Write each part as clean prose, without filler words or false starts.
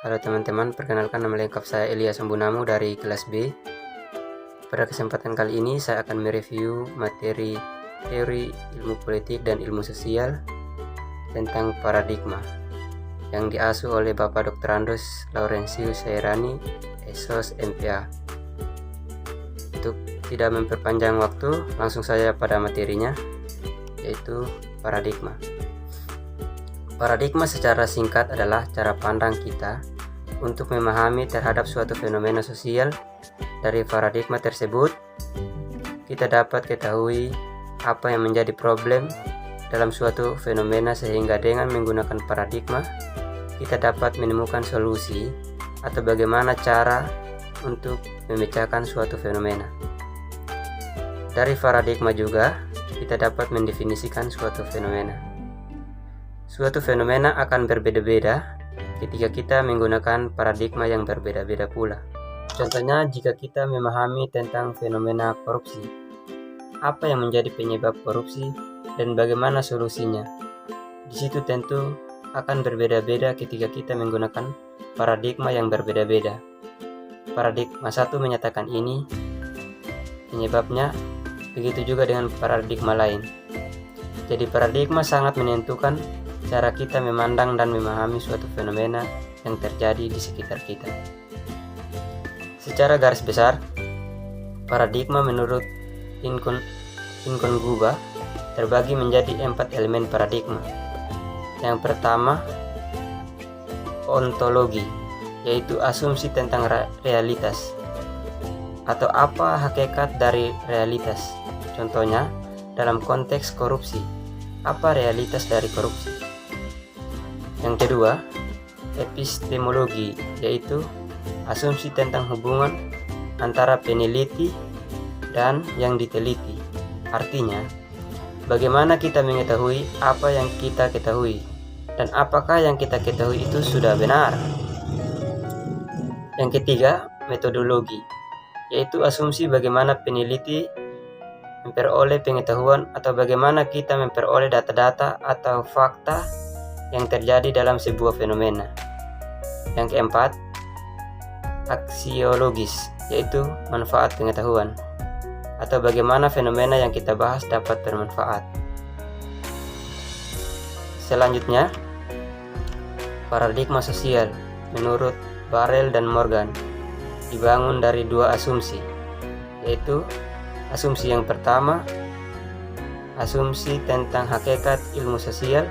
Halo teman-teman, perkenalkan nama lengkap saya Elia Sambunamu dari kelas B. Pada kesempatan kali ini saya akan mereview materi teori ilmu politik dan ilmu sosial tentang paradigma yang diasuh oleh Bapak Dr. Andos Laurensius Sairani, SOS MPA. Untuk tidak memperpanjang waktu, langsung saja pada materinya, yaitu paradigma. Paradigma secara singkat adalah cara pandang kita untuk memahami terhadap suatu fenomena sosial. Dari paradigma tersebut, kita dapat ketahui apa yang menjadi problem dalam suatu fenomena, sehingga dengan menggunakan paradigma, kita dapat menemukan solusi atau bagaimana cara untuk memecahkan suatu fenomena. Dari paradigma juga, kita dapat mendefinisikan suatu fenomena. Suatu fenomena akan berbeda-beda ketika kita menggunakan paradigma yang berbeda-beda pula. Contohnya, jika kita memahami tentang fenomena korupsi, apa yang menjadi penyebab korupsi dan bagaimana solusinya, di situ tentu akan berbeda-beda ketika kita menggunakan paradigma yang berbeda-beda. Paradigma satu menyatakan ini penyebabnya, begitu juga dengan paradigma lain. Jadi paradigma sangat menentukan cara kita memandang dan memahami suatu fenomena yang terjadi di sekitar kita. Secara garis besar, paradigma menurut Inconguba terbagi menjadi 4 elemen paradigma. Yang pertama, ontologi, yaitu asumsi tentang realitas atau apa hakikat dari realitas. Contohnya, dalam konteks korupsi, apa realitas dari korupsi? Yang kedua, epistemologi, yaitu asumsi tentang hubungan antara peneliti dan yang diteliti. Artinya, bagaimana kita mengetahui apa yang kita ketahui dan apakah yang kita ketahui itu sudah benar. Yang ketiga, metodologi, yaitu asumsi bagaimana peneliti memperoleh pengetahuan atau bagaimana kita memperoleh data-data atau fakta yang terjadi dalam sebuah fenomena. Yang keempat, aksiologis, yaitu manfaat pengetahuan atau bagaimana fenomena yang kita bahas dapat bermanfaat. Selanjutnya, paradigma sosial menurut Barrell dan Morgan dibangun dari 2 asumsi, yaitu asumsi yang pertama, asumsi tentang hakikat ilmu sosial,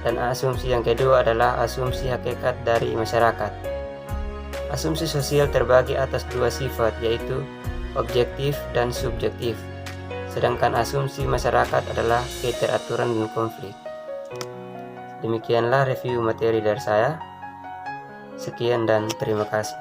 dan asumsi yang kedua adalah asumsi hakikat dari masyarakat. Asumsi sosial terbagi atas 2 sifat, yaitu objektif dan subjektif, sedangkan asumsi masyarakat adalah keteraturan dan konflik. Demikianlah review materi dari saya. Sekian dan terima kasih.